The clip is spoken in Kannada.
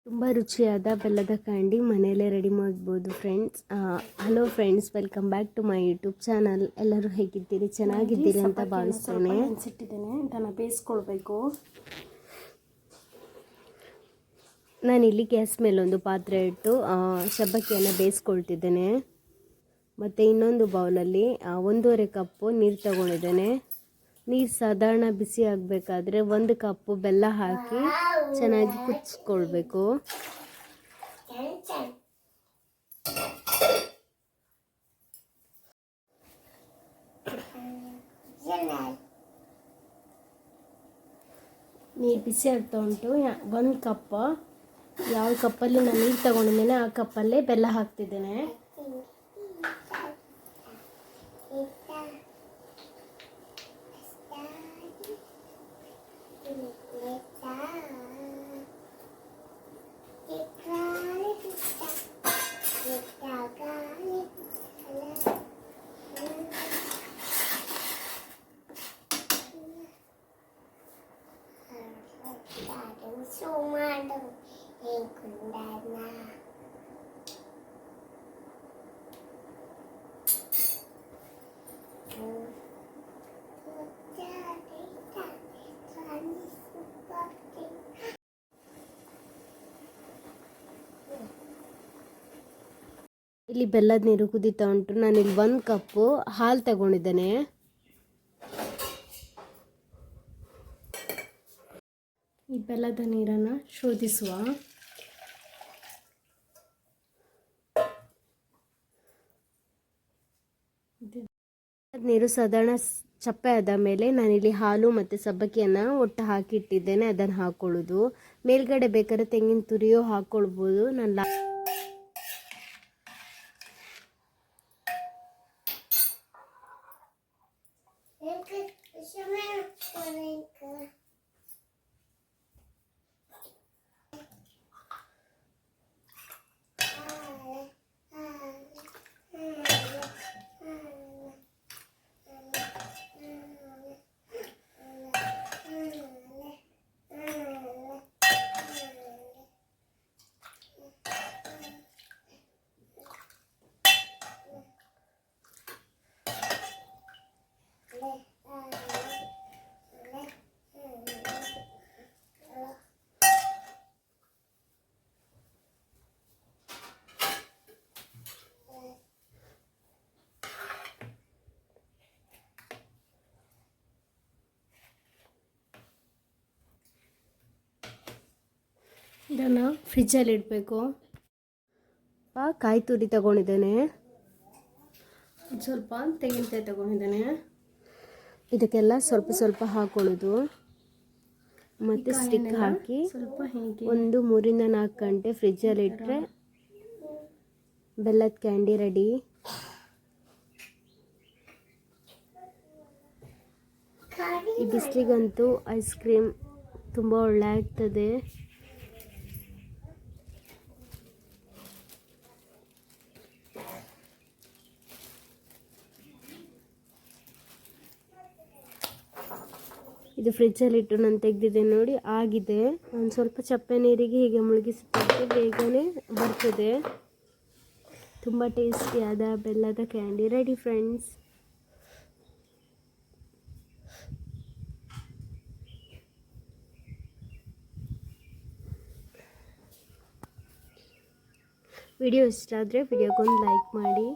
ತುಂಬ ರುಚಿಯಾದ ಬೆಲ್ಲದ ಕ್ಯಾಂಡಿ ಮನೆಯಲ್ಲೇ ರೆಡಿ ಮಾಡ್ಬೋದು friends. Hello friends, welcome back to my YouTube channel. ಎಲ್ಲರೂ ಹೇಗಿದ್ದೀರಿ? ಚೆನ್ನಾಗಿದ್ದೀರಿ ಅಂತ ಭಾವಿಸ್ತೇನೆ. ನೆನೆಸಿಟ್ಟಿದ್ದೇನೆ, ಇದನ್ನು ಬೇಯಿಸ್ಕೊಳ್ಬೇಕು. ನಾನಿಲ್ಲಿ ಗ್ಯಾಸ್ ಮೇಲೊಂದು ಪಾತ್ರೆ ಇಟ್ಟು ಸಬ್ಬಕ್ಕಿಯನ್ನು ಬೇಯಿಸ್ಕೊಳ್ತಿದ್ದೇನೆ. ಮತ್ತು ಇನ್ನೊಂದು ಬೌಲಲ್ಲಿ 1.5 ಕಪ್ಪು ನೀರು ತಗೊಂಡಿದ್ದೇನೆ. ನೀರು ಸಾಧಾರಣ ಬಿಸಿ ಆಗಬೇಕಾದ್ರೆ 1 ಕಪ್ಪು ಬೆಲ್ಲ ಹಾಕಿ ಚೆನ್ನಾಗಿ ಕುದಿಸ್ಕೊಳ್ಬೇಕು. ನೀರು ಬಿಸಿ ಆಗ್ತಾ ಉಂಟು. 1 ಕಪ್, ಯಾವ ಕಪ್ಪಲ್ಲಿ ನಾನು ನೀರು ತಗೊಂಡಿದ್ದೇನೆ ಆ ಕಪ್ಪಲ್ಲೇ ಬೆಲ್ಲ ಹಾಕ್ತಿದ್ದೇನೆ. ಇಲ್ಲಿ ಬೆಲ್ಲದ ನೀರು ಕುದೀತಾ ಉಂಟು. ನಾನಿಲ್ಲಿ 1 ಕಪ್ಪು ಹಾಲು ತಗೊಂಡಿದ್ದೇನೆ. ಈ ಬೆಲ್ಲದ ನೀರನ್ನು ಶೋಧಿಸುವ. ನೀರು ಸಾಧಾರಣ ಚಪ್ಪೆ ಆದ ಮೇಲೆ ನಾನಿಲ್ಲಿ ಹಾಲು ಮತ್ತು ಸಬ್ಬಕ್ಕಿಯನ್ನು ಒಟ್ಟು ಹಾಕಿ ಇಟ್ಟಿದ್ದೇನೆ. ಅದನ್ನು ಹಾಕೊಳ್ಳೋದು. ಮೇಲ್ಗಡೆ ಬೇಕಾದ್ರೆ ತೆಂಗಿನ ತುರಿಯೋ ಹಾಕ್ಕೊಳ್ಬೋದು. ನಾನು ಇದನ್ನು ಫ್ರಿಜ್ಜಲ್ಲಿ ಇಡಬೇಕು. ಕಾಯಿ ತುರಿ ತಗೊಂಡಿದ್ದೇನೆ. ಸ್ವಲ್ಪ ತೆಂಗಿನಕಾಯಿ ತಗೊಂಡಿದ್ದೇನೆ. ಇದಕ್ಕೆಲ್ಲ ಸ್ವಲ್ಪ ಸ್ವಲ್ಪ ಹಾಕೊಳ್ಳೋದು. ಮತ್ತು ಸ್ಟಿಕ್ ಹಾಕಿ ಸ್ವಲ್ಪ ಹೀಗೆ 1 3 ರಿಂದ 4 ಗಂಟೆ ಫ್ರಿಜ್ಜಲ್ಲಿ ಇಟ್ಟರೆ ಬೆಲ್ಲದ ಕ್ಯಾಂಡಿ ರೆಡಿ. ಈ ಬಿಸಿಲಿಗಂತೂ ಐಸ್ ಕ್ರೀಮ್ ತುಂಬ ಒಳ್ಳೆ ಆಗ್ತದೆ. ಇದು ಫ್ರಿಜ್ಜಲ್ಲಿ ಇಟ್ಟು ನಾನು ತೆಗೆದಿದ್ದೆ ನೋಡಿ, ಆಗಿದೆ. ಒಂದು ಸ್ವಲ್ಪ ಚಪ್ಪೆ ನೀರಿಗೆ ಹೀಗೆ ಮುಳುಗಿಸಿಬಿಟ್ಟು ಬೇಗನೆ ಬರ್ತದೆ. ತುಂಬ ಟೇಸ್ಟಿಯಾದ ಬೆಲ್ಲದ ಕ್ಯಾಂಡಿ ರೆಡಿ ಫ್ರೆಂಡ್ಸ್. ವಿಡಿಯೋ ಇಷ್ಟ ಆದರೆ ವಿಡಿಯೋಗೊಂದು ಲೈಕ್ ಮಾಡಿ.